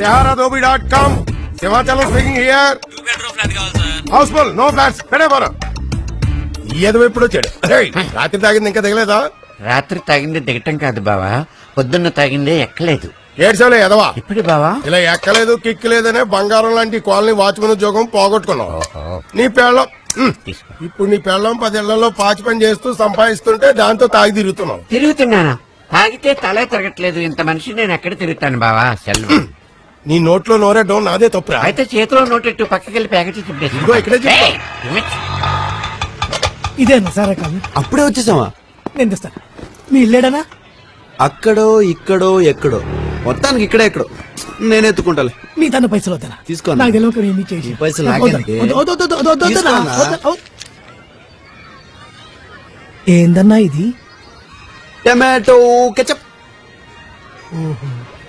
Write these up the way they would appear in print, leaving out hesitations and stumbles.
Saharadobi.com. Sivachalam speaking here. 2-bedroom flat కావాలి sir. Houseful, no flats. పెడే పోరా. ఏదో ఎప్పుడు వచ్చాడు. రాత్రి తాగింది ఇంకా దిగలేదా? రాత్రి తాగింది దిగటం కాదు బావా, పొద్దున్న తాగిందే ఎక్కలేదు. ఏడ్చావులే ఎదవా. ఇప్పుడు బావా ఇలా ఎక్కలేదు కిక్కలేదనే బంగారం లాంటి కాలనీ వాచ్మెన్ ఉద్యోగం పోగొట్టుకున్నావు. నీ పెళ్ళం ఇప్పుడు నీ పెళ్ళం 10 ఏళ్లలో పాచి పని చేస్తూ సంపాదిస్తుంటే దాంతో తాగి తిరుగుతున్నానా? తాగితే తలే తిరగట్లేదు. ఇంత మనిషి నేను ఎక్కడ తిరుగుతాను బావా? సెల్వం నీ నోట్లో నోరేయడం నాదే తప్పురా. అయితే చేతిలో నోటెట్టు పక్కకెళ్ళి ప్యాకెట్లు ఇదిగో ఇక్కడే చెప్పు. ఇదేనా సారా కాదు? అప్పుడే వచ్చేసావా? నేను తెస్తాను. మీ ఇల్లేడనా? అక్కడో ఇక్కడో ఎక్కడో, మొత్తానికి ఇక్కడే ఎక్కడో. నేను ఎత్తుకుంటాలే. మీ తన పైసలు వద్దనా? తీసుకో. నాకు తెలియక ఏమీ చేసి పైసలు నాకేంటి? ఏందన్నా ఇది? Tomato ketchup.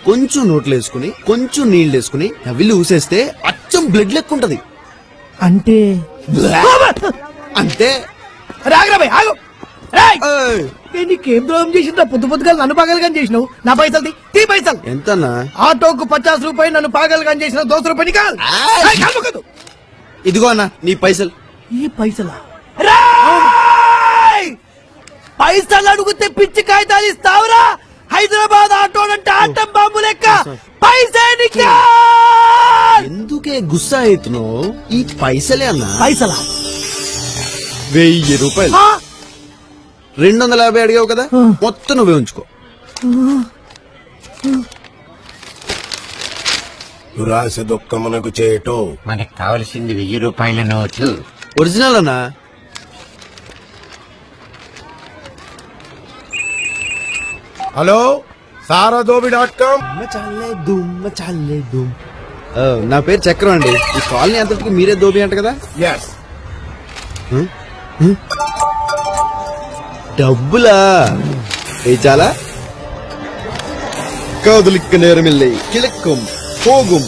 కొంచెం నోట్లు వేసుకుని కొంచెం నీళ్ళు వేసుకుని నవ్విల్లు ఊసేస్తే అచ్చం బ్లడ్ లెక్కుంటది. అంటే అంతే. రాగరాబాయ్ ఆగు. నీకేం ద్రోహం చేసిందా? పొద్దు పొద్దుగా నన్ను పాగలుగా చేసినావు. నా పైసలు తీ పైసలు. ఎంతన్నా? ఆటోకు 50 రూపాయలు, నన్ను పాగలుగా చేసిన 200 రూపాయలు కాదు. ఇదిగో అన్న నీ పైసలు. ఈ పైసలా? పైసలు అడుగుతే పిచ్చి కాగితాలు ఇస్తావురా? హైదరాబాద్ ఆటో అంటే ఆటం బాంబు లెక్క. పైసా ఎందుకే గుస్సా అవుతున్నావు? ఈ పైసలే అన్నా. పైసలా? 1000 రూపాయలు. 250 అడిగావు కదా, మొత్తం నువ్వే ఉంచుకో. దురాశ దుఃఖమునకు చేటు. మనకు కావలసింది 1000 రూపాయల నోటు. ఒరిజినల్ అన్నా. Hello Saharadobi.com. నా పేరు చక్రం అండి. ఈ కాలనీ అంతటికి మీరే దోబి అంట కదా? ఎస్. డబ్బులా? చాలా కాదులిక్క నేరమిల్లై కిళక్కం పోగుం.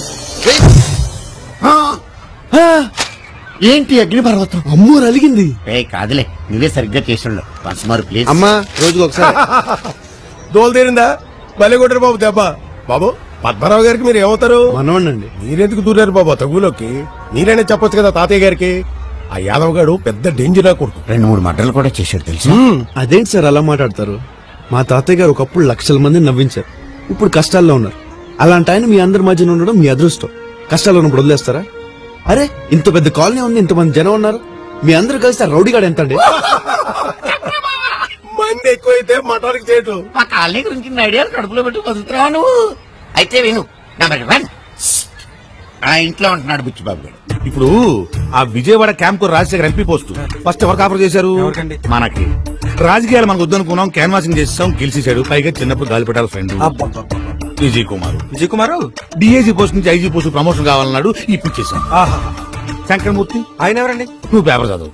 ఏంటి అగ్నిపర్వతం? అమ్మో అలిగింది. కాదులే, నువ్వే సరిగ్గా చేసిండు. పసుమారు ప్లీజ్. అమ్మా రోజుకు ఒకసారి. దోలు తీరిందా? భలే కొట్టారు బాబు దెబ్బ. బాబు పద్మరావు గారికి మీరు ఏమవుతారు? మనవండి. మీరెందుకు దూరారు బాబు తగులోకి? మీరైనా చెప్పొచ్చు కదా తాతయ్య గారికి. ఆ యాదవ్ గారు పెద్ద డేంజర్ కొడుకు. 2-3 మర్డర్లు కూడా చేశాడు తెలుసు. అదేంటి సార్ అలా మాట్లాడతారు? మా తాతయ్య గారు ఒకప్పుడు లక్షల మందిని నవ్వించారు. ఇప్పుడు కష్టాల్లో ఉన్నారు. అలాంటి ఆయన మీ అందరి మధ్యన ఉండడం మీ అదృష్టం. కష్టాల్లో ఉన్నప్పుడు వదిలేస్తారా? అరే ఇంత పెద్ద కాలనీ ఉంది, ఇంతమంది జనం ఉన్నారు. మీ అందరు కలిసి రౌడీగాడు ఎంత అండి? మంది ఎక్కువైతే మటానికి చేయటం. మా కాలనీ గురించి ఐడియాలు కడుపులో పెట్టి బతుకుతున్నావా నువ్వు? అయితే విను. నెంబర్ 1, ఆ ఇంట్లో ఉంటున్నాడు బుచ్చిబాబు గారు. ఇప్పుడు ఆ విజయవాడ క్యాంప్ కు రాజశేఖర్ ఎంపీ పోస్ట్ ఫస్ట్ ఎవరికి ఆఫర్ చేశారు? మనకి. రాజకీయాలు మనకు వద్దనుకున్నాం, క్యాన్వాసింగ్ చేసాం, గెలిచేశాడు. పైగా చిన్నప్పుడు గాలిపటాల friend Vijay Kumar DIG post నుంచి ఐజీ పోస్ట్ ప్రమోషన్ కావాలన్నాడు, ఇప్పించేశాం. శంకరమూర్తి ఆయన ఎవరండి? నువ్వు పేపర్ చదువు.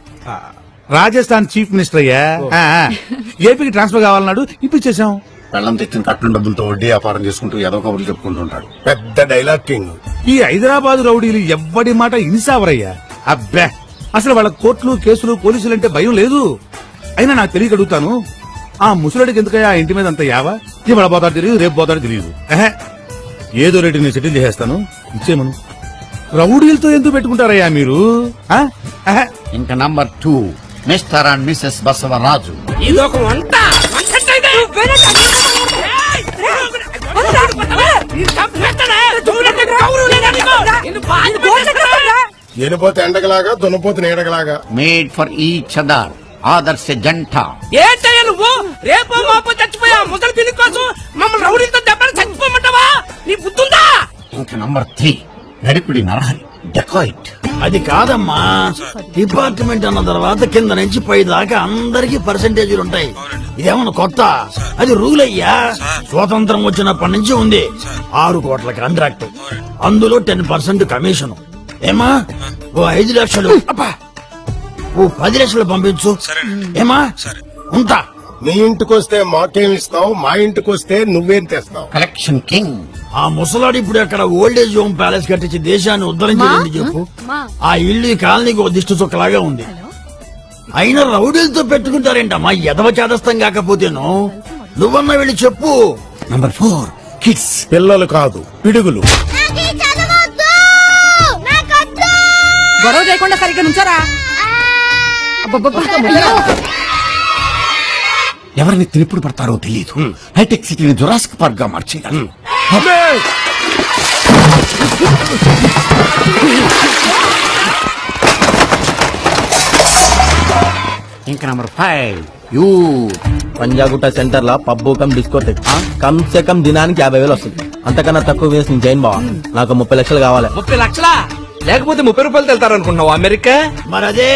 రాజస్థాన్ చీఫ్ మినిస్టర్ అయ్యా. ఏపీకి ట్రాన్స్ఫర్ కావాలన్నాడు, ఇప్పించేశాం. పెళ్లం తెచ్చిన కట్టిన డబ్బులతో వడ్డీ వ్యాపారం చేసుకుంటూ ఏదో కబుర్లు చెప్పుకుంటుంటాడు. పెద్ద డైలాగ్ కింగ్. ఈ హైదరాబాద్ రౌడీలు ఎవ్వడి మాట ఇన్సావరయ్యా. అబ్బే అసలు వాళ్ళ కోర్టులు కేసులు పోలీసులంటే భయం లేదు. అయినా నాకు తెలియక అడుగుతాను, ఆ ముసలుడికి ఎందుకయ్యా ఆ ఇంటి మీద అంత యావా? ఇవాళ పోతాడు తెలియదు, రేపు పోతాడు తెలియదు. ఏదో రేటు నేను సెటిల్ చేసేస్తాను, ఇచ్చేమను. రౌడీలతో ఎందుకు పెట్టుకుంటారయ్యా మీరు? ఇంకా number 2, Mr and Mrs Basavaraju. ఇదొక వంట. ఎనిపోతే ఎండగలాగా, దున్నపోతే నీడగలాగా. మేడ్ ఫర్ ఈచ్ అదర్, ఆదర్శ జంట. ఏంటయ్యా నువ్వు? రేపో మాపో చచ్చిపోయా ముసలి పిల్లి కోసం మమ్మల్ని రౌడీలతో దెబ్బలు చచ్చిపోమంటావా? నీ బుద్ధుందా? ఇంకా నంబర్ 3, నడిపిడి నరహరి, డెకాయిట్. అది కాదమ్మా, డిపార్ట్మెంట్ అన్న తర్వాత కింద నుంచి పై దాకా అందరికి పర్సెంటేజీలు ఉంటాయి. ఇదేమన్నా కొత్త? అది రూల్ అయ్యా. స్వాతంత్రం వచ్చినప్పటి నుంచి ఉంది. 6 కోట్ల కాంట్రాక్ట్, అందులో 10% కమిషన్. ఏమా ఓ 5 లక్షలు, ఓ 10 లక్షలు పంపించు. ఏమా ఉంటా. నీ ఇంటికొస్తే మాకేం ఇస్తావు, మా ఇంటికొస్తే నువ్వేం తెస్తావు? Collection king. ఆ ముసలాడు ఇప్పుడు అక్కడ ఓల్డేజ్ హోమ్ ప్యాలెస్ కట్టించి దేశాన్ని ఉద్ధరించింది చెప్పు. ఆ ఇల్లు ఈ కాలనీకి ఒక దిష్టి చుక్కలాగా ఉంది. అయినా రౌడీలతో పెట్టుకుంటారేంటమ్మా? ఎదవ చేదస్తం కాకపోతేను. నువ్వన్నా వెళ్ళి చెప్పు. Number 4, kids. పిల్లలు కాదు, పిడుగులు. గొడవ చేయకుండా సరిగ్గా నుంచారా? ఎవరిని తినిప్పుడు పడతారో తెలియదు. హైటెక్ సిటీని జురాసిక్ పార్క్ గా మార్చేయగలరు. ఇంకా నంబర్ 5 యూ పంజాగుట్ట సెంటర్ లా పబ్బు కమ్ డిస్కోటెక్ కమ్ సే కమ్ దినానికి 50,000 వస్తుంది. అంతకన్నా తక్కువ వేసి నేను చేయను బావా. నాకు 30 లక్షలు కావాలి. 30 లక్షలా? లేకపోతే 30 రూపాయలు వెళ్తారనుకున్నావు అమెరికా? మరదే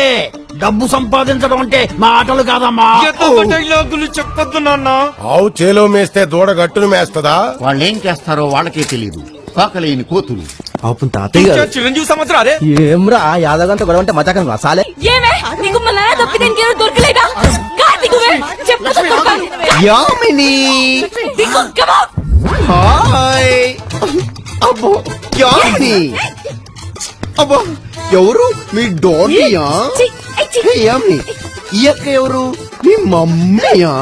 డబ్బు సంపాదించడం అంటే మాటలు కాదమ్మా. చెప్పొద్దు నాన్న. ఆవు చేలో మేస్తే దూడ గట్టును మేస్తదా? వాళ్ళు ఏం చేస్తారో వాళ్ళకే తెలియదు. కాకలేని కోతులు. పాపం తాతయ్య గారు చిరంజీవి సంవత్సరం అదే. ఏమ్రా యాదగంత గొడవ అంటే మజాకం సాలే. ఏమే నీకు మళ్ళా దొరికి దేనికి దొరకలేదా? కార్తీకువే చెప్పు కొడతాను. యామిని హాయ్. అబ్బో యామిని. అబ్బో ఎవరు మీ డోడియా? యామిని ఈ అక్క ఎవరు? మీ మమ్మీయా?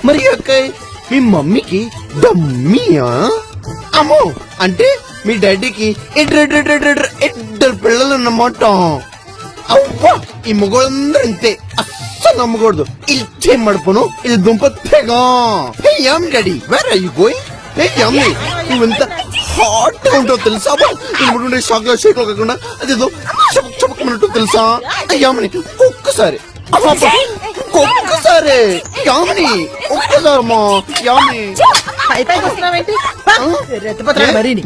మరి ఈ అక్క మీ మమ్మీకి డమ్మీయా? అమ్మో అంటే మీ డాడీకి ఇద్దరు పిల్లలు అన్నమాట. అవ్వా ఈ మగవాళ్ళందరూ ఇంతే, అస్సలు నమ్మకూడదు. ఇచ్చే మడుపును ఇది దుంప తెగా. హే యామ్ daddy where are you going? Hey Yami నువ్వెంత హాట్ గా ఉంటావు తెలుసా? ఇప్పుడు చాక్లెట్ షేక్ లో కాకుండా అదేదో చపక్ చపకమన్నట్టు తెలుసా? యామిని ఒక్కసారి ఒక్కసారి యామిని ఒక్కసారమ్మా యామిని.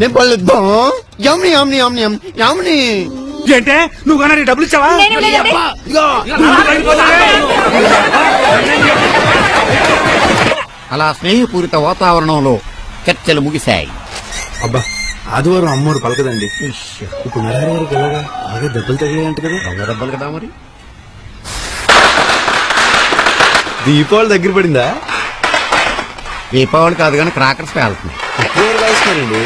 నేను పర్లేదా? యామిని యామిని యామిని యామిని ఏంటే నువ్వు కానీ డబ్బులు ఇచ్చావా? అలా స్నేహపూరిత వాతావరణంలో చర్చలు ముగిశాయి. అబ్బా ఆదివారం అమ్మోరు పలకదండి. ఇప్పుడు నరహరి గారికి ఎలాగా బాగా దెబ్బలు తగిలాయంట కదా. దెబ్బలు కదా మరి. దీపావళి దగ్గర పడిందా? దీపావళి కాదు కానీ క్రాకర్స్ పేలుతుంది. కాల్స్తున్నారండి.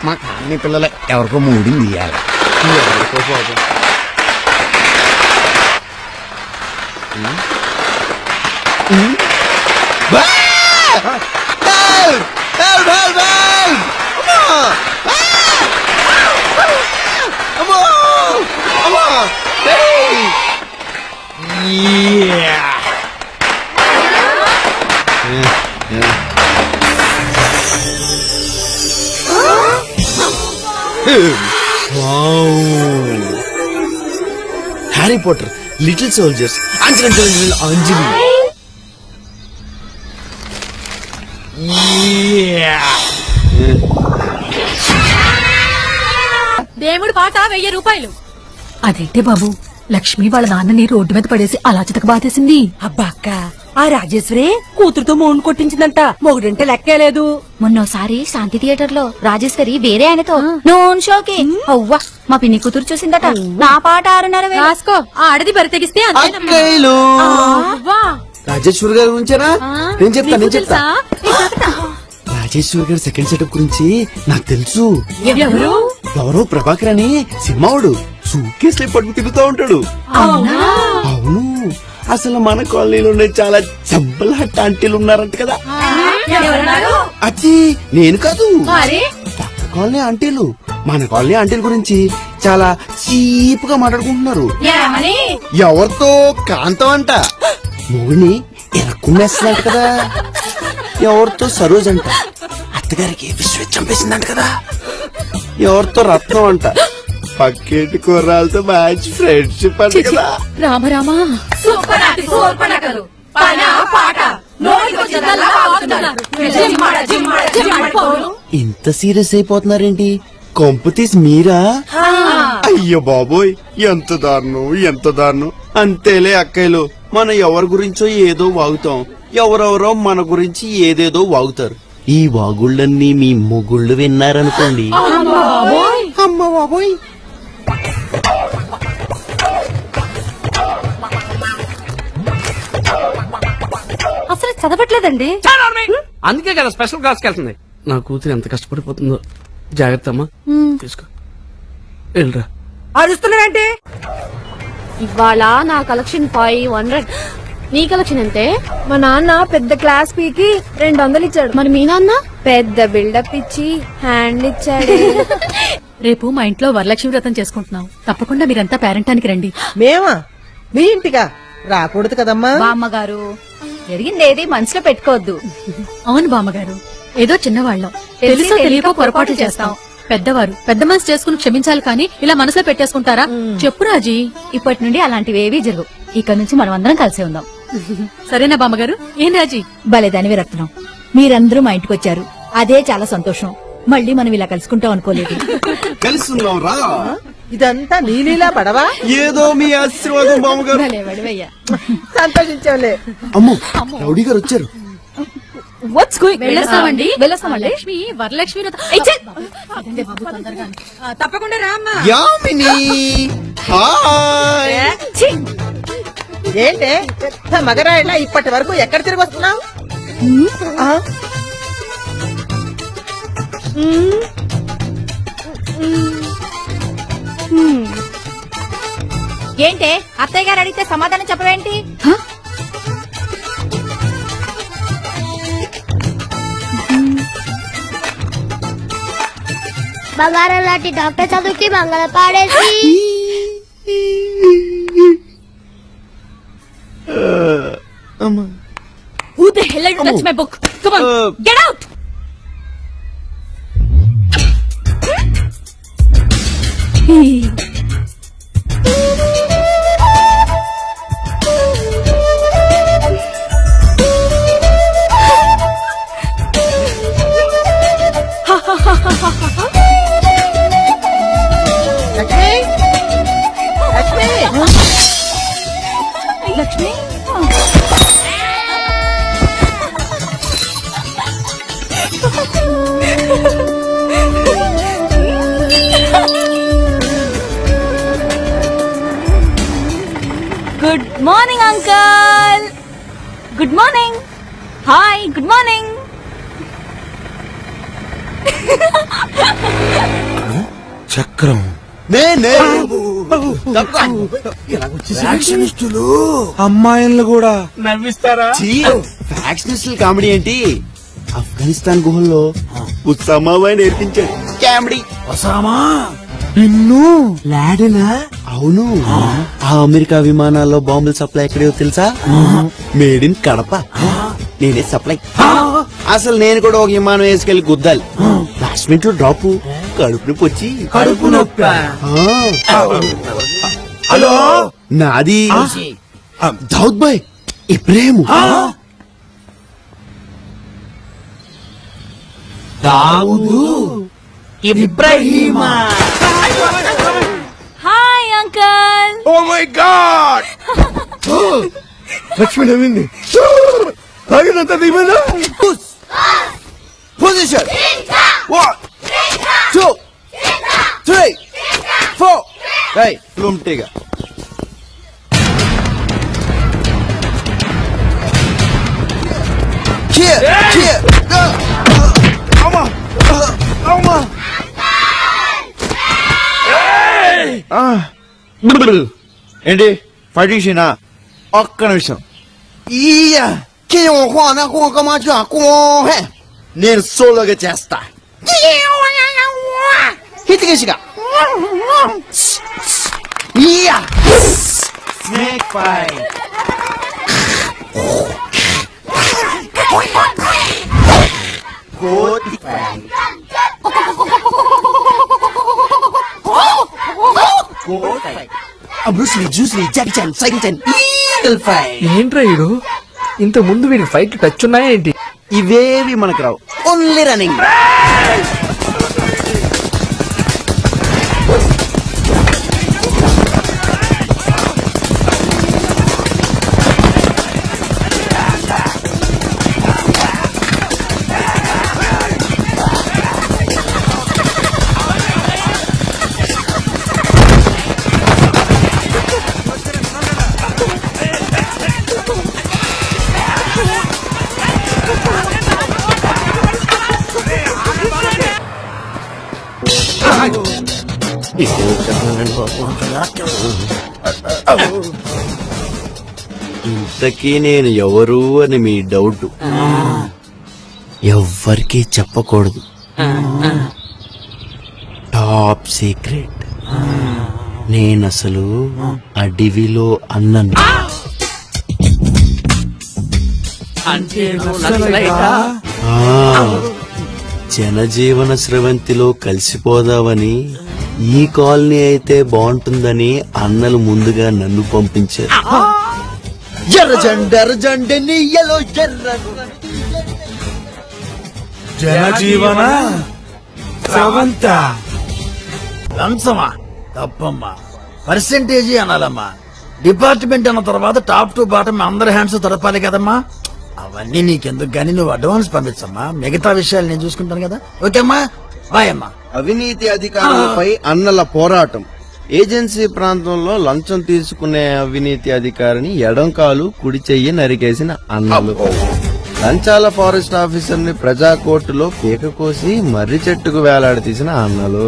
మా కాలనీ పిల్లలే ఎవరికో మూడింది ఇయ్యాలి. హ్యారీ పాటర్, లిటిల్ సోల్జర్స్, అంజలి. దేవుడు పాట 1000 రూపాయలు. అదేంటే బాబు లక్ష్మి వాళ్ళ నాన్నని రోడ్డు మీద పడేసి అలా చితక బాధేసింది. అబ్బా అక్క ఆ రాజేశ్వరే కూతురుతో మోన్ కొట్టించిందంట. మొగుడంటే లెక్కేలేదు. మొన్నోసారి శాంతి థియేటర్ లో రాజేశ్వరి వేరే ఆయనతో నోన్ షోకి అవ్వా మా పిన్ని కూతురు చూసిందట. నా పాట 6:30 రాసుకో. ఆడది బరి తెగిస్తే రాజేశ్వరి గారి గురించేనా? నేను చెప్తా. రాజేశ్వరి గారి సెకండ్ సెటప్ గురించి నాకు తెలుసు. ఎవరో ప్రభాకర్ అని సినిమావుడు సూట్కేస్ పట్టుకు తిరుగుతూ ఉంటాడు. అవును అసలు మన కాలనీలో చాలా జబ్బల హట్ ఆంటీలు ఉన్నారంట కదా. అది నేను కాదు, పక్క కాలనీ ఆంటీలు. మన కాలనీ ఆంటీల గురించి చాలా చీప్ గా మాట్లాడుకుంటున్నారు. ఎవరితో కాంతం అంట మొగుని ఎరక్కునేస్తుందంట కదా. ఎవరితో సరోజ్ అంట అత్తగారికి విశ్వ చంపేసిందంట కదా. ఎవరితో రత్నం అంట పక్కేటి కూరలతో మంచి ఫ్రెండ్షిప్ అంట కదా. రామరామా ఇంత సీరియస్ అయిపోతున్నారేంటి? కొంపు తీసి మీరా? అయ్యో బాబోయ్ ఎంత దారుణం. అంతేలే అక్కయ్యలు, మనం ఎవరి గురించో ఏదో వాగుతాం, ఎవరెవరో మన గురించి ఏదేదో వాగుతారు. ఈ వాగుళ్ళన్నీ మీ మొగుళ్ళు విన్నారనుకోండి. అమ్మ బాబోయ్. అసలు చదవట్లేదండి. అందుకే కదా స్పెషల్ క్లాస్ కి వెళ్తుంది. నా కూతురు ఎంత కష్టపడిపోతుందో. జాగ్రత్త అమ్మా, తీసుకో వెళ్ళరా. అరుస్తున్నావేంటి? ఇవాళ నా కలెక్షన్ 500. నీ కలెక్షన్ అంతే? మా నాన్న పెద్ద క్లాస్ పీకి 200 ఇచ్చాడు. మరి మీ నాన్న పెద్ద బిల్డప్ ఇచ్చి హ్యాండ్ ఇచ్చాడు. రేపు మా ఇంట్లో వరలక్ష్మి వ్రతం చేసుకుంటున్నాం. తప్పకుండా మీరంతా పేరంటానికి రండి. మేమా? మీ ఇంటిగా? రాకూడదు కదమ్మా. బామ్మగారు, జరిగిందేది మనసులో పెట్టుకోవద్దు. అవును బామ్మగారు, ఏదో చిన్నవాళ్ళం, తెలుసో తెలియకో పొరపాటు చేస్తాం. పెద్దవారు పెద్ద మనసు చేసుకుని క్షమించాలి కానీ ఇలా మనసులో పెట్టేసుకుంటారా? చెప్పు రాజీ. ఇప్పటి నుండి అలాంటివేవీ జరుగు. ఇక నుంచి మనం అందరం కలిసే ఉందాం. సరేనా బామ్మగారు? ఏం రాజీ? భలేదానివి రత్నం, మీరందరూ మా ఇంటికి వచ్చారు, అదే చాలా సంతోషం. మళ్ళీ మనం ఇలా కలుసుకుంటాం అనుకోలేదు. కలుసుకుందాం రా. ఇదంతా నీలీలా పడవా? ఏదో మీ ఆశీర్వాదం బామ్మగారు. సంతోషించాలే. అమ్మో, రౌడీ గారు వచ్చారు. What's going? వెళ్ళొస్తామండి. వెళ్ళొస్తామండి. లక్ష్మి వరలక్ష్మి వ్రతం. తప్పకుండా రామ్మా. యామిని హాయ్. ఏంటే మగరాయిలా ఇప్పటి వరకు ఎక్కడ తిరిగి వస్తున్నావు? ఏంటే అత్తయ్య గారు అడిగితే సమాధానం చెప్పవేంటి? బంగారం లాంటి డాక్టర్ చదువుకి మంగళ పాడేసి Who the hell had touched my book? Come on, get out! Lakshmi, Good morning, uncle. Good morning. Hi, good morning. చక్రం ఫ్యాక్షనిస్టులు అమ్మాయిలను కూడా నవ్విస్తారా? ఫ్యాక్షనిస్టులు కామెడీ ఏంటి? ఆఫ్ఘనిస్తాన్ గుహల్లో ఉస్సామాబాయ్ నేర్పించాడు కామెడీ. వసామా నిన్ను లాడెనా? అవును. ఆ అమెరికా విమానాల్లో బాంబుల సప్లై ఎక్కడో తెలుసా? Made in Kadapa. నేనే సప్లై. అసలు నేను కూడా ఒక విమానం వేసుకెళ్లి గుద్దాలి. లాస్ట్ మినిట్ లో డ్రాప్, కడుపు నొప్పి వచ్చి కడుపు నొప్పి. హలో, నాది దావుద్ భాయ్ ఇబ్రాహిం. దావుదు ఇబ్రాహీమా. Hi, uncle. Oh my god, Lakshmi నవ్వింది. తాగినంత దిగిందా? పొజిషన్ 1 2 3 4. Hey, ఫ్లూమ్టిగా ఏంటి ఫైటింగ్ సీనా? ఒక్క నిమిషం. నేను సోలోగా చేస్తా. హితికేసిగా స్నేక్ ఫైట్. కోతి ఫైట్. బ్రూస్లీ, జూస్లీ, Jackie Chan, cycle Chan, eagle fight. ఏంట్రా వీడు? ఇంత ముందు వీడికి ఫైట్ టచ్ ఉన్నాయా ఏంటి? ఇవేవి మనకు రావు. Only running. ఇంతకీ నేను ఎవరు అని మీ డౌట్. ఎవ్వరికీ చెప్పకూడదు. Top secret. నేనసలు అడవిలో అన్నను. అంటే నువ్వు నక్సలైటా? జనజీవన స్రవంతిలో కలిసిపోదామని ఈ కాలనీ అయితే బాగుంటుందని అన్నలు ముందుగా నన్ను పంపించారు. జనజీవన స్రవంత. లంచమా తప్పమ్మా, పర్సెంటేజీ అనాలమ్మా. డిపార్ట్మెంట్ అన్న తర్వాత టాప్ టు బాటమ్ అందరి హ్యాండ్స్ తడపాలి కదమ్మా. అవన్నీ నీకెందుకు గానీ నువ్వు అడ్వాన్స్ పంపించమ్మా, మిగతా విషయాలు నేను చూసుకుంటాను కదా. ఓకే అమ్మా, బాయ్ అమ్మా. అవినీతి అధికారులపై అన్నల పోరాటం. ఏజెన్సీ ప్రాంతంలో లంచం తీసుకునే అవినీతి అధికారిని ఎడంకాలు కుడి చెయ్యి నరికేసిన అన్నలు. లంచాల ఫారెస్ట్ ఆఫీసర్ ని ప్రజా కోర్టులో పీక కోసి మర్రి చెట్టుకు వేలాడదీసిన అన్నలు.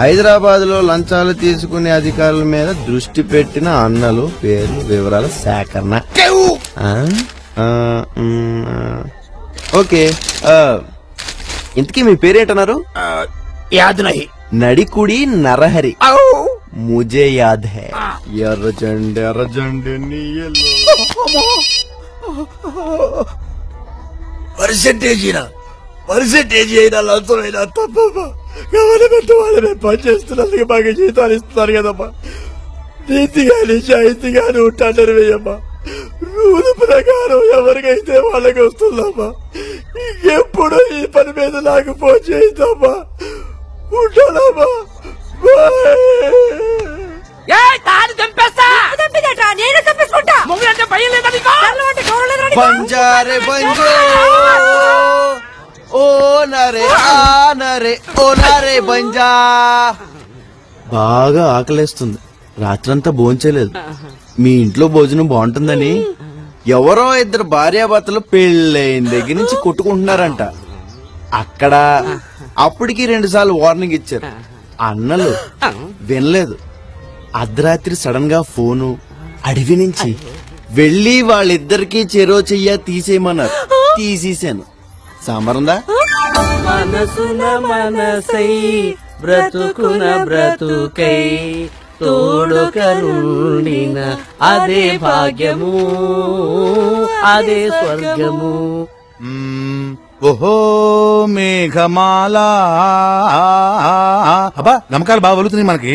హైదరాబాద్ లో లంచాలు తీసుకునే అధికారుల మీద దృష్టి పెట్టిన అన్నలు. పేర్లు వివరాల సేకరణ. ఓకే, ఇంతకీ మీ పేరేంటన్నారు? యాద్ నహీ. నడికుడి నరహరి. ముజే యాద్ హై. ఎర్రజెండే ఎర్రజెండే నీయలో. పర్సెంటేజీ అయినా లంచం అయినా తప్పమ్మా. గవర్నమెంట్ వాళ్ళని పనిచేస్తున్నందుకు బాగా జీతాలు ఇస్తున్నారు కదమ్మా. నీతిగా నిజాయితీగానే ఉంటాడని వేయమ్మా. రూల్ ప్రకారం ఎవరికైతే వాళ్ళకి వస్తుందమ్మా. ఇంకెప్పుడు ఈ పని మీద నాకు ఫోన్ చేద్దామా. ఉంటానమ్మా. నేను చంపేసుకుంటా. మొగుడంటే భయం లేదా నీకు? బంజారే బంజో ఓ నరే ఆ నరే ఓ నరే బంజా. బాగా ఆకలేస్తుంది. రాత్రంతా భోంచేయలేదు. మీ ఇంట్లో భోజనం బాగుంటుందని ఎవరో ఇద్దరు భార్యాభర్తలు పెళ్ళైన దగ్గర నుంచి కొట్టుకుంటున్నారంట. అక్కడ అప్పటికి 2 సార్లు వార్నింగ్ ఇచ్చారు. అన్నలు వినలేదు. అర్ధరాత్రి సడన్ గా ఫోను అడవి నుంచి వెళ్లి వాళ్ళిద్దరికి చెరో చెయ్య తీసేయమన్నారు. తీసేశాను. సాంబారుందా? మనసున మనసై బ్రతుకున బ్రతుకై తోడుకనుండిన అదే భాగ్యము, అదే స్వర్గము. ఓహో మేఘమాల. అబ్బా నమ్మకాలు బాగా వలుతున్నాయి మనకి.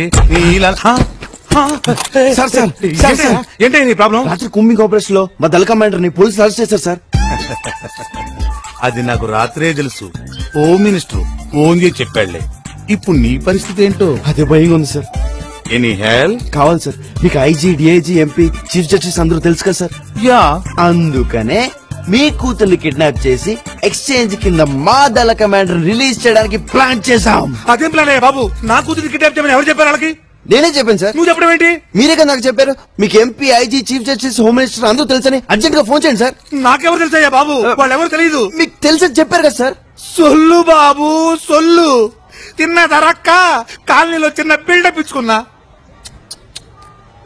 ఏంటి నీ ప్రాబ్లం? రాత్రి కుమ్మింగ్ ఆపరేషన్ లో మా దళ కమాండర్ ని పోలీసులు అరెస్ట్ చేశారు సార్. అది నాకు రాత్రే తెలుసు. హోమ్ మినిస్టర్ ఫోన్ చేసి చెప్పాడులే. ఇప్పుడు నీ పరిస్థితి ఏంటో అదే భయంగా ఉంది సార్. ఎనీ హెల్ప్ కావాలి సార్. మీకు IG, DIG, MP, chief justice అందరూ తెలుసు కదా సార్. యా, అందుకనే మీ కూతుర్ని కిడ్నాప్ చేసి ఎక్స్చేంజ్ కింద మా దళ కమాండర్ రిలీజ్ చేయడానికి ప్లాన్ చేశాం. అదేం ప్లాన్ అయ్యా బాబు? నా కూతురు కిడ్నాప్ చేయమని ఎవరు చెప్పారు వాళ్ళకి? నేనే చెప్పాను సార్. నువ్వు చెప్పడం ఏంటి? మీరే కదా నాకు చెప్పారు. మీకు MP, IG, chief justice, home minister అందరూ తెలుసని అర్జెంట్ గా ఫోన్ చేయండి సార్. నాకెవరు తెలుసయ్యా బాబు? వాళ్ళు ఎవరు తెలియదు. మీకు తెలుసని చెప్పారు కదా సార్. సొల్లు బాబు సొల్లు. తిన్న ధరక్క కాలనీలో చిన్న బిల్డప్ ఇచ్చుకున్నా.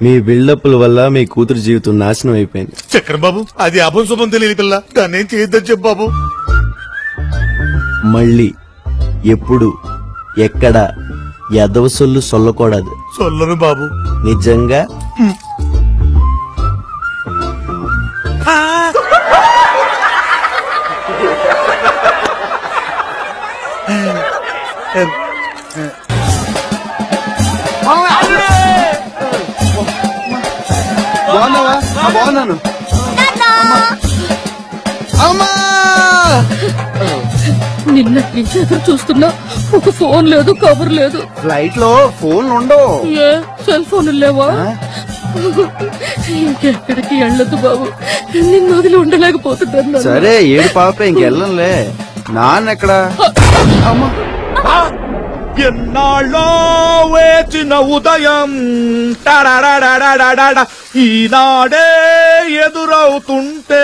మీ బిల్డప్ల వల్ల మీ కూతురు జీవితం నాశనం అయిపోయింది. చక్రం బాబు, అది అభం శుభం తెలియని పిల్ల. దాన్ని ఏం చేయొద్దని చెప్పు బాబు. మళ్ళీ ఎప్పుడు ఎక్కడ ఎదవ సొల్లు సొల్లకూడదు. సొల్లను బాబు. నిజంగా బాగున్నావా? బాగున్నాను. అమ్మా, నిన్నటి నుంచి ఎదురు చూస్తున్నా. ఒక ఫోన్ లేదు, కబుర్ లేదు. ఫ్లైట్ లో ఫోన్ ఉండవు. ఏ సెల్ ఫోన్ లేవా? ఇంకెక్కడికి వెళ్ళదు బాబు. నిన్ను వదిలి ఉండలేకపోతున్నాను. సరే ఏడు పాప ఇంకెళ్ళంలే. నాన్న ఎక్కడా? ఎన్నాళ్ళో వేచిన ఉదయం ఈనాడే ఎదురవుతుంటే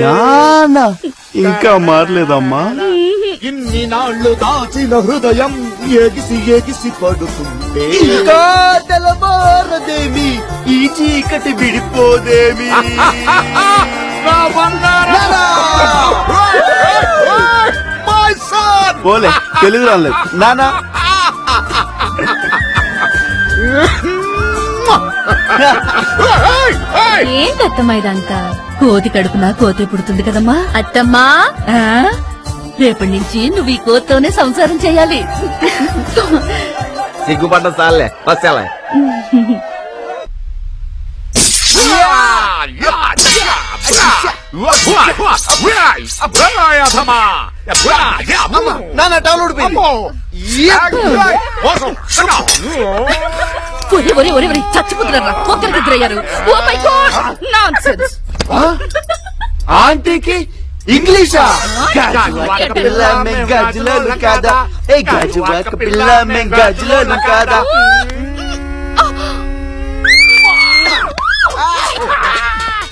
నాన్న ఇంకా మారలేదమ్మా. ఇన్ని నాళ్ళు దాచిన హృదయం ఎగిసి ఎగిసి పడుతుంటే ఇంకా తెల్లవారదేమి, ఈ చీకటి విడిపోదేమి. పోలే తెలుగు రాలేదు నాన్న. ఏంటత్తమ్మా ఇదంతా? కోతి కడుపున కోతే పుడుతుంది కదమ్మా. అత్తమ్మా రేపటి నుంచి నువ్వు ఈ కోతితోనే సంసారం చేయాలి. సిగ్గుపడ్డ సార్లే వచ్చేలా. నాన్న టవల్ ఊడిపోయింది. చచ్చిపోతున్నారా? ఒక్కరికి ఎదురయ్యారు. Oh my god, nonsense. ఆంటీకి ఇంగ్లీషా? గాజువాక పిల్ల మే గాజులను కాదా, ఏ గాజువాక పిల్ల మే గాజులను కాదా.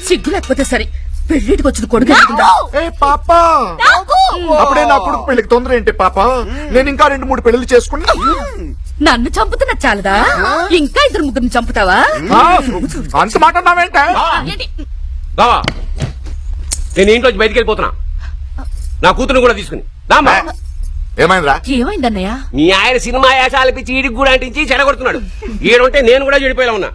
సిగ్గు లేకపోతే సరే, పెళ్లిటికి వచ్చిన కొడుకు పాప అప్పుడే నా కొడుకు పెళ్లికి తొందర ఏంటి పాప? నేను ఇంకా 2-3 పెళ్లిళ్ళు చేసుకున్నా. నన్ను చంపుతున్నా చాలదా? ఇంకా 2-3 చంపుతావా? అంత మాట అన్నావేంటే? బావా, నేను ఇంట్లోంచి బయటికి వెళ్ళిపోతున్నా. నా కూతురు కూడా తీసుకుని రామ్మా. ఏమైందిరా? ఏమైందన్నయ్య? మీ ఆయన సినిమా యాసాలపించి ఈడికి కూడా అంటించి చెడగొడుతున్నాడు. ఈడుంటే నేను కూడా చెడిపోయేలా ఉన్నా.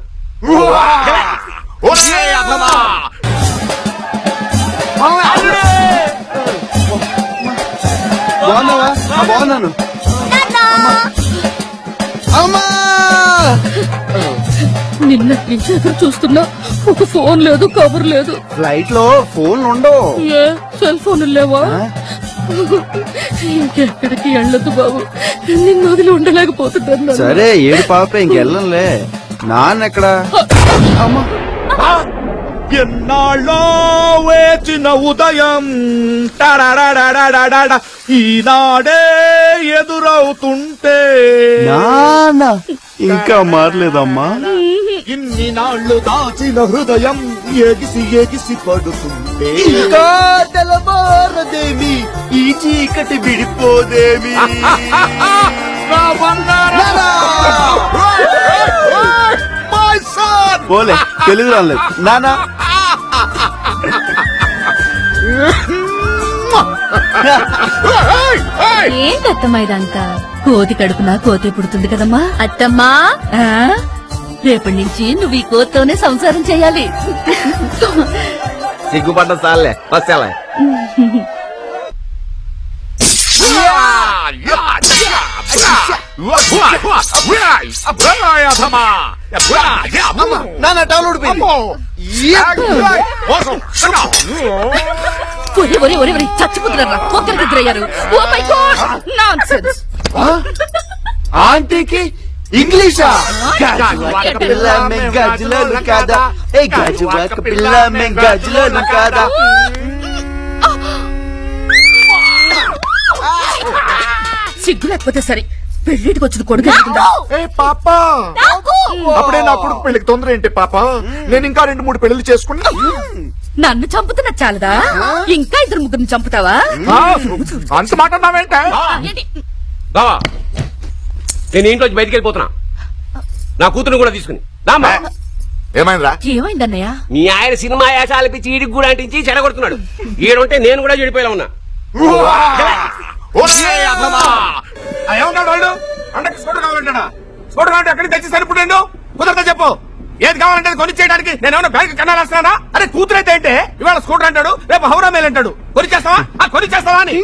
బాగున్నావా? బాగున్నాను. అమ్మా నిన్నటి నుంచి ఎదురు చూస్తున్నా. ఒక ఫోన్ లేదు, కబుర్ లేదు. ఫ్లైట్ లో ఫోన్లు ఉండవు. ఏ సెల్ ఫోన్ లేవా? ఇంకెక్కడికి వెళ్ళొద్దు బాబు, నిన్ను వదిలి ఉండలేకపోతున్నాను. సరే ఏడు పాప ఇంకెళ్ళంలే. నాన్న ఎక్కడా? ఎన్నాళ్ళో వేచిన ఉదయం ఈనాడే ఎదురవుతుంటే నాన్న ఇంకా మారలేదమ్మా. ఇన్ని నాళ్ళు దాచిన హృదయం ఎగిసి ఎగిసి పడుతుంటే ఇంకా తెల్లవారదేమి, ఈ చీకటి విడిపోదేమి. పోలే తెలుగు రాలేదు నాన్న. ఏంటత్తమ్మా ఇదంతా? కోతి కడుపున కోతే పుడుతుంది కదమ్మా. అత్తమ్మా రేపటి నుంచి నువ్వు ఈ కోతితోనే సంసారం చేయాలి. సిగ్గుపడ్డ సార్లే వచ్చేలా. నాన్న టవల్ ఊడిపోయింది. చచ్చిపోతున్నారా? ఒక్కరికి ఎదురయ్యారు. Oh my god, nonsense. ఆంటీకి ఇంగ్లీషా? గాజువాక పిల్ల మే గాజులను కాదా, ఏ గాజువాక పిల్ల మే గాజులను కాదా. సిగ్గు లేకపోతే సరే, పెళ్లిటికి వచ్చిన కొడుకు పాప అప్పుడే నా కొడుకు పెళ్లికి తొందర ఏంటి పాప? నేను ఇంకా 2-3 పెళ్లిళ్ళు చేసుకున్నా. నన్ను చంపుతున్నా చాలదా? ఇంకా 2-3 చంపుతావా? అంత మాట అన్నావేంటే? బావా, నేను ఇంట్లోంచి బయటికి వెళ్ళిపోతున్నా. నా కూతురు కూడా తీసుకుని రామ్మా. ఏమైందిరా? ఏమైందన్నయ్య? మీ ఆయన సినిమా యాసాలపించి ఈడికి కూడా అంటించి చెడగొడుతున్నాడు. ఈడుంటే నేను కూడా చెడిపోయేలా ఉన్నా. ఏమన్నాడు వాడు? అంటే స్కూటర్ కావాలంటాడా? స్కూటర్ కావాలంటే ఎక్కడికి తెచ్చి సరిపడండు? కుదరదా చెప్పు. ఏది కావాలంటే కొనిచ్చేయడానికి నేనేమన్నా బ్యాంక్ కన్నా రాస్తానా? అరే కూతురైతే ఏంటే ఇవాళ స్కూటర్ అంటాడు, రేపు హౌరా మేల్ అంటాడు. కొనిచ్చేస్తావా? కొనిచ్చేస్తావా అని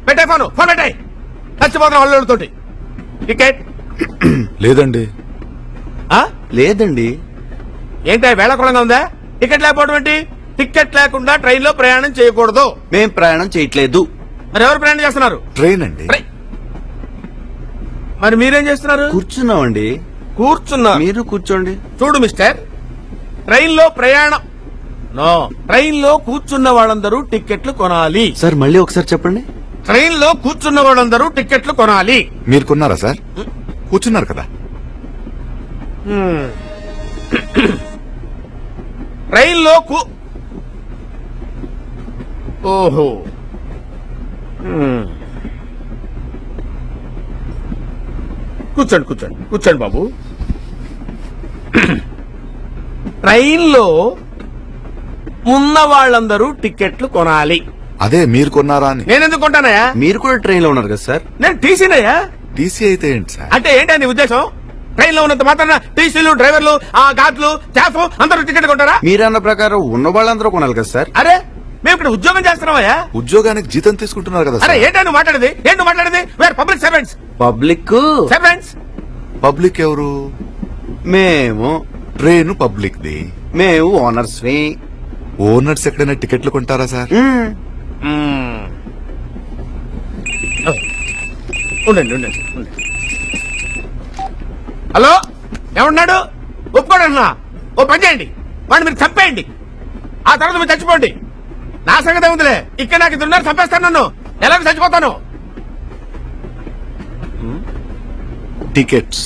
పెట్టే ఫోన్ పెట్టాయి. చచ్చిపోతున్నా వాళ్ళతోటి. టికెట్ లేదండి. లేదండి. ఏంటి వేళకులంగా ఉందా? టికెట్ లేకపోవడం ఏంటి? టికెట్ లేకుండా ట్రైన్ లో ప్రయాణం చేయకూడదు. మేం ప్రయాణం చేయట్లేదు. మరి ఎవరు ప్రయాణం చేస్తున్నారు? ట్రైన్ అండి. మరి మీరేం చేస్తున్నారు? కూర్చున్నామండి. కూర్చున్నా. మీరు కూర్చోండి. చూడు మిస్టర్, ట్రైన్ లో ప్రయాణం ట్రైన్ లో కూర్చున్న వాళ్ళందరూ టికెట్లు కొనాలి. సార్ మళ్ళీ ఒకసారి చెప్పండి. ట్రైన్ లో కూర్చున్న వాళ్ళందరూ టికెట్లు కొనాలి. మీరు కొన్నారా సార్? కూర్చున్నారు కదా. ట్రైన్ లో ఓహో కూర్చోండి కూర్చోండి కూర్చోండి బాబు. ట్రైన్ లో ఉన్న వాళ్ళందరూ టికెట్లు కొనాలి. అదే మీరు కొన్నారా అని. నేనెందుకు కొంటానయ్యా? మీరు కూడా ట్రైన్ లో ఉన్నారు కదా సార్. నేను టీసీనయ్యా. టీసీ అయితే ఏంటి సార్? అంటే ఏంటి నీ ఉద్దేశం? ట్రైన్ లో ఉన్నంత మాత్రాన టీసీలు డ్రైవర్లు ఆ గార్డులు స్టాఫ్ అందరూ టికెట్ కొంటారా? మీరన్న ప్రకారం ఉన్న వాళ్ళందరూ కొనాలి కదా సార్. అరే మేము ఇక్కడ ఉద్యోగం చేస్తున్నామయ్యా. ఉద్యోగానికి జీతం తీసుకుంటున్నారు కదా అరే ఏంటో నువ్వు మాట్లాడేది? ఏంటి నువ్వు మాట్లాడేది? Wear public servants. Public servants public ఎవరు? మేము ట్రైన్ పబ్లిక్ ది. మేము ఓనర్స్. ఓనర్స్ ఎక్కడైనా టికెట్లు కొంటారా సార్? ఉండండి ఉండండి. హలో ఏమన్నాడు? ఒప్పుకోడన్నా. ఓ పని చేయండి, వాడిని మీరు చంపేయండి, ఆ తర్వాత మీరు చచ్చిపోండి. నా సంగతి ఉందిలే. ఇక్కడ నాకు ఇద్దరున్నారు, చంపేస్తాను నన్ను. ఎలాగో చచ్చిపోతాను. టికెట్స్